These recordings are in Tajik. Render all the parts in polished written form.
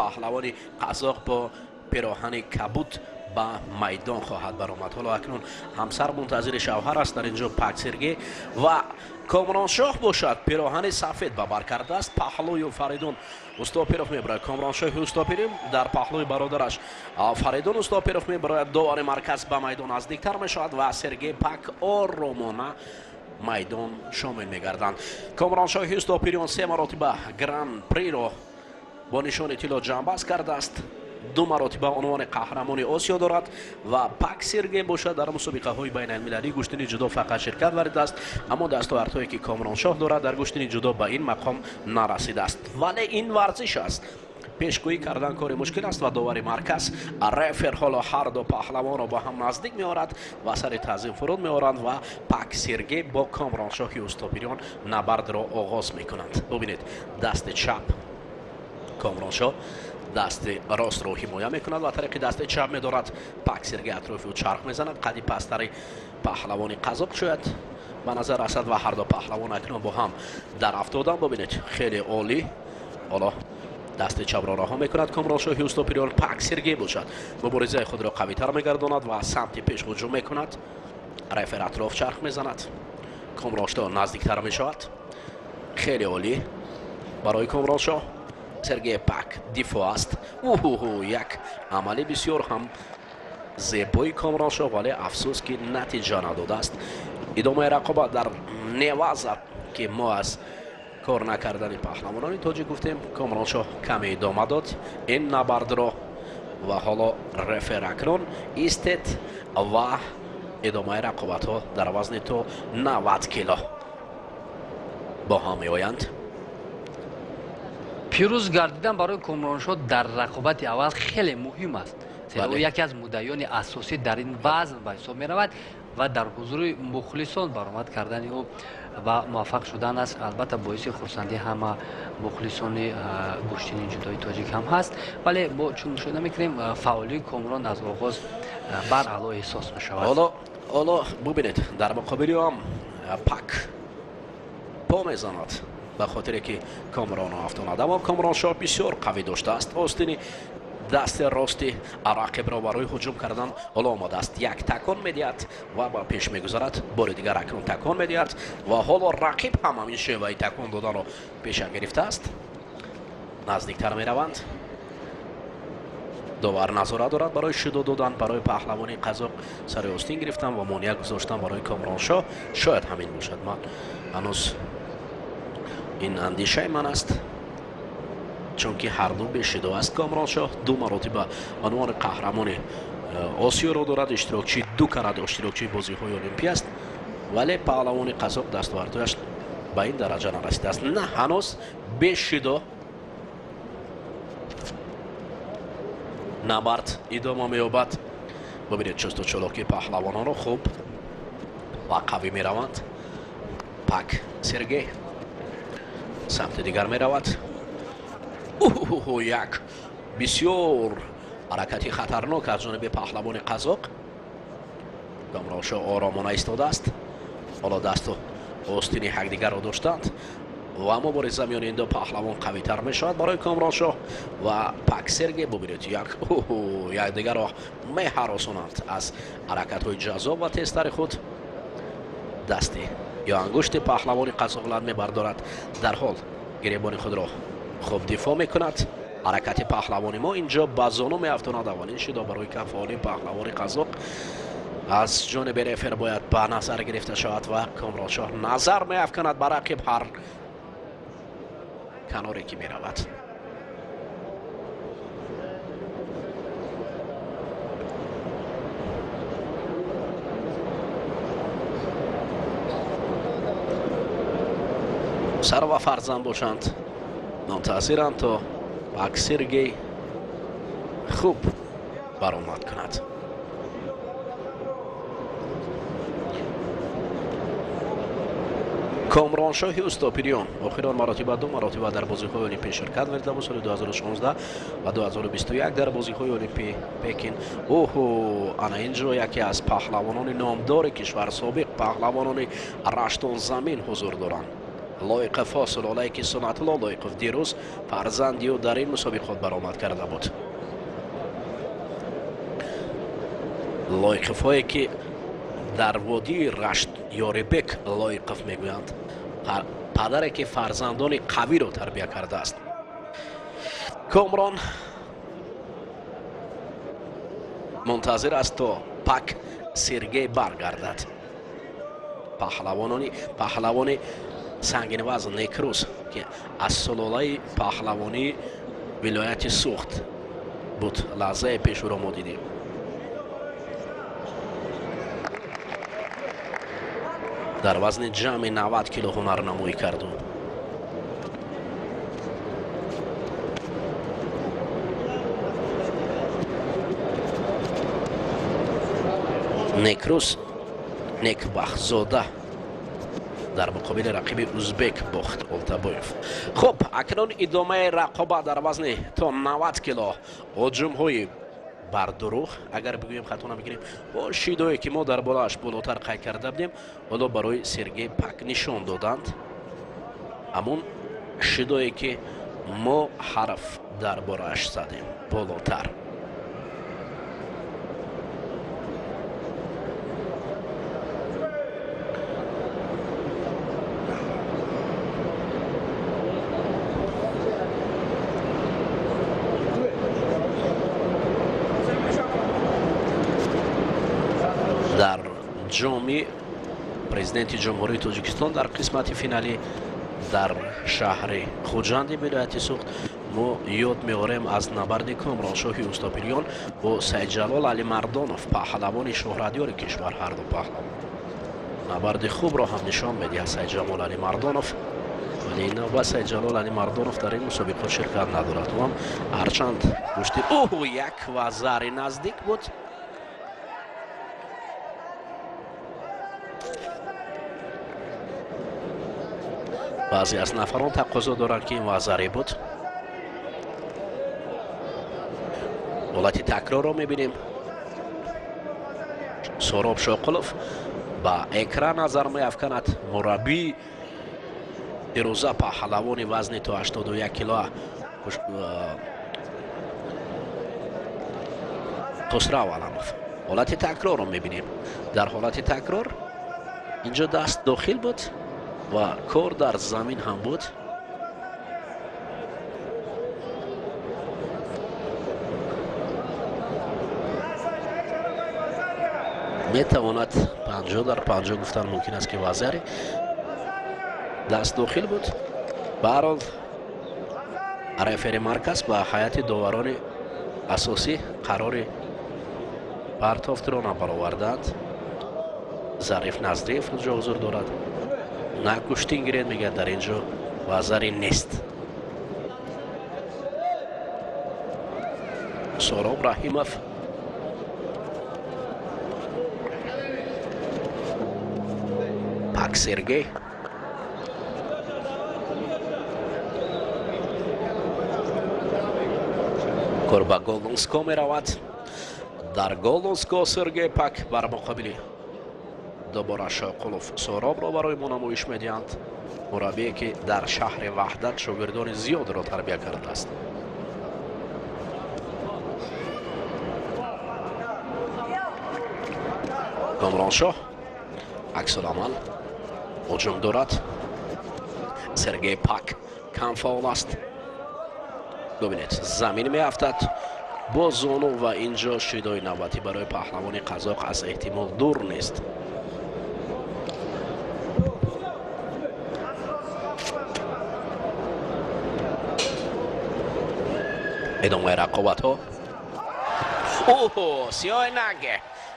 پهلوانی قزاق با پیراهن کبود با میدان خواهد برآمد. حالا اکنون همسر منتظر شوهر است در اینجا پاک سرگی و کامرانشاه باشد. پیراهن سفید با بر کرده است. پهلوی فریدون استاپیروف میبرد. کامرانشاه استاپیروف در پهلوی برادرش فریدون استاپیروف میبرد. دوباره مرکز به میدان نزدیکتر میشود و سرگی پاک آرامانه میدان شامل میگردند. کامرانشاه استاپیروف 3 مرتبه گرند پری را با نشان طلا جنبش کرده است. 2 مرتبه عنوان قهرمان آسیا دارد و پاک سرگی باشد در مسابقه های بین المللی گشتنی جدو فقط شرکت ورده است، اما دستاوردهایی که کامرانشاه دارد در گشتنی جدو به این مقام نرسیده است. ولی این ورزش است، پیشگویی کردن کار مشکل است و داور مرکز رفر حالا هر دو پهلوان را با هم نزدیک می آورد و سر تعظیم فرود می آورند و پاک سرگی با کامرانشاه استاپیریان نبرد را آغاز می کنند. ببینید دست چپ کامرانشاه، دست راست رو حمایه میکند و طریق دست چپ میدارد. پاک سرگی اطراف او چرخ میزند. قدی پستر پهلوانی قزاق شاید به نظر رسد و هر دو پهلوان اکنون با هم در افتادن. ببینید خیلی عالی. حالا دست چپ را رها میکند کامرانشاه استاپیریان. پاک سرگی باشد مبارزه خود را قوی تر میگرداند و سمت پیش هجوم میکند. رفر اطراف چرخ میزند. کامرانشاه نزدیکتر میشود. خیلی عالی برای کامرانشاه. سرگی پاک دفاع است. یک عملی بسیار هم زیبای کامرانشاه، ولی افسوس که نتیجه نداده است. ادامه رقابت در نواز که ما از کار نکردن پهلوانان تاجیک گفتیم. کامرانشاه کمی ادامه داد این نبرد را و حالا رفر اکنون ایستد و ادامه رقابت ها در وزن تا 90 کیلو با هم می آیند. پیروز گردیدن برای کامرانشاه در رقابت اول خیلی مهم است. او یکی از مدعیان اساسی در این وزن به حساب می رود و در حضور مخلصان برآمد کردن او و موفق شدن است. البته باعث خرسندی همه مخلصان گشتین جدای تاجیک هم هست، ولی ما چون مشاهده میکنیم فعالی کامران از آغاز بر علا احساس می شود. حالا ببینید در مقابل هم پاک پا میزند به خاطر که کامران افتاند، اما کامرانشاه بسیار قوی داشته است. آستین دست راستی رقیب را برای هجوم کردن حالا آماده است. یک تکان میدهد و با پیش میگذارد. بار دیگر اکنون تکان میدهد و حالا رقیب هم همین شیوه تکان دادن را پیش گرفته است. نزدیکتر میروند. داور نظارت دارد برای شدو دادن برای پهلوانی قزاق. سر آستین گرفتن و مانع گذاشتن برای کامرانشاه. شاید همین باشد. من هنوز این اندیشه من است، چون که هر دو به شدو است. کامرانشاه 2 مرتبه عنوان قهرمان آسیا را دارد. اشتراکچی 2 کرده اشتراکچی بازی های المپی است، ولی پهلوان قزاق دستاوردهایش به این درجه نرسیده است. نه هنوز به شدو نبرد ادامه می‌یابد. ببینید چست و چلاکی پهلوانان را خوب و قوی می‌روند. پاک سرگی سمت دیگر می‌رود. یک بسیار حرکتی خطرناک از جانب پهلوان قزاق. کامرانشاه آرامانه ایستاده است. حالا دست و آستین یکدیگر را داشتند و مبارزه میان این دو پهلوان قوی تر می شود برای کامرانشاه و پاک سرگی. ببینید یکدیگر را می هراسانند از حرکت های جذاب و تیزتر خود. دستی یا انگشت پهلوان قزاق لند می بردارد، در حال گریبان خود را خوب دفاع می کند. حرکت پهلوانی ما اینجا بازانو می افتاند. اولین شده برای کفالی پهلوان قزاق از جانب رفر باید به نظر گرفته شود و کامرانشاه نظر می افکند بر رقیب هر کناری که می رود. سر و فرزند باشند، منتظرند تا پاک سرگی خوب برآمد کند. کامرانشاه استاپیریان آخران مراتب 2 مرتبه در بازی‌های المپی شرکت ورده بود. سال 2016 و 2021 در بازی‌های المپی پکین. انا اینجا یکی از پهلوانان نامدار کشور، سابق پهلوانان رشتان زمین حضور دارند. лоиқов ҳосилолае ки сунатулло лоиқов дирӯз фарзанди ӯ дар ин мусобиқот баромад карда буд. лоиқовҳое ки дар водии рашт ёрибек лоиқов мегӯянд, падаре ки фарзандони қавиро тарбия кардааст. Комрон мунтазир аст то пак Сергей баргардад. паҳлавони сангинвазн Некрус ки аз сулолаи паҳлавони вилояти Сухт буд. лаҳзаи пеш ӯро мо дидем. дар вазни ҷамъи 90 кило ҳунарнамоӣ карду. Некрус некбахзода дар муқобили рақиби узбек бохт Олтабоев. хуб, акнун идомаи рақобат дар вазни то 90 кило ҳуҷумҳои бардуруғ, агар бигӯем хато намегирем, бо шидое ки мо дар болааш болотар қайд карда будем, ҳоло барои Сергей пак нишон доданд. ҳамун шидое ки мо ҳарф дар борааш задем болотар. дар ҷоми президенти ҷумҳурии Тоҷикистон дар қисмати финалӣ дар шаҳри Хуҷанди вилояти Сухт мо ёд меорем аз набарди Комроншоҳи Устопирён бо Сайҷалол Алимардонов, паҳлавони шӯҳратёри кишвар. ҳарду паҳлавон набарди хубро ҳам нишон медиҳад Сайҷалол Алимардонов, вале ин навбат Сайҷалол Алимардонов дар ин мусобиқот ширкат надорад. ӯ ҳам ҳарчанд гӯшти як вазари наздик буд. баъзе аз нафарон тақозо доранд ки ин вазаре буд. ҳолати такрорро мебинем. Сороб Шоқулов ба экран назар меафканад. мураббии дирӯза паҳлавони вазни то 81 килоа Хусрав Аламов. ҳолати такрорро мебинем. дар ҳолати такрор инҷо даст дохил буд ва кор дар замин ҳам буд. метавонад 50 дар 50 гуфтан мумкин аст ки вазаре даст дохил буд. ба ҳар ҳол рефери марказ ба ҳайати доварони асосӣ қарори партофтиро набароварданд. Зариф Наздриев инҷо ҳузур дорад. накуштин гиред мегӯяд дар инҷо вазаре нест. Сороб Раҳимов пак Сергей кор ба Голдунско меравад. дар Голдунско Сергей пак бар муқобили дубора Шоқулов Соробро барои мо намоиш медиҳанд. мураббие ки дар шаҳри ваҳдат шогирдони зиёдро тарбия кардааст. Комроншоҳ аксуламал ҳуҷум дорад. Сергей пак камфаол аст. бубинед замин меафтад бо зону ва инҷо шидои навбатӣ барои паҳлавони қазоқ аз эҳтимол дур нест. идомаи рақобатҳо. сиёҳи наге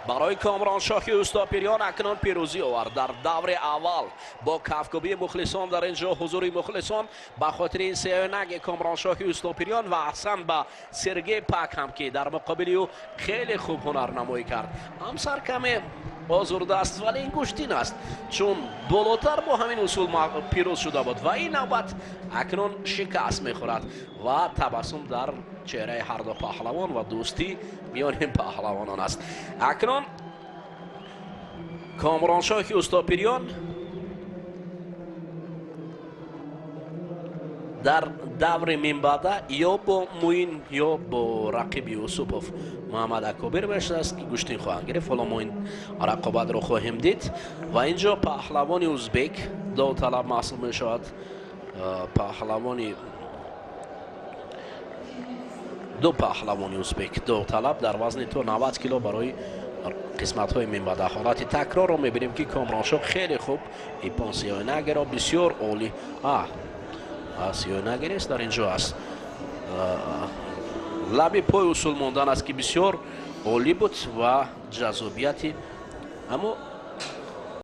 барои Комроншоҳи Устопирён акнун пирӯзӣ овард дар даври аввал бо кафкубии мухлисон. дар ин ҷо ҳузури мухлисон ба хотири ин сиёҳи наги Комроншоҳи Устопирён ва аҳсан ба Сергей пак ҳам ки дар муқобили ӯ хеле хуб ҳунарнамоӣ кард. ҳамсар каме озурда аст вале ин гӯштин аст, чун болотар бо ҳамин усул пирӯз шуда буд ва ин навбат акнун шикаст мехӯрад ва табассум дар чеҳраи ҳарду паҳлавон ва дӯстӣ миёни паҳлавонон аст. акнун Комроншоҳи Устопирён дар даври минбаъда ё бо муин ё бо рақиби юсупов муҳаммад акобир мешаст ки гӯштин хоҳанд гирифт. ҳоло мо ин рақобатро хоҳем дид ва инҷо паҳлавони узбек довталаб маҳсуб мешавад. паҳлавони ду паҳлавони узбек довталаб дар вазни то 90 кило барои қисматҳои минбаъда. ҳолати такрорро мебинем ки Комроншо хеле хуб ипон сиёнагеро бисёр олӣ сиёнагерест дар инҷо аст лаби пой усул мондан аст ки бисёр олӣ буд ва ҷазобияти аммо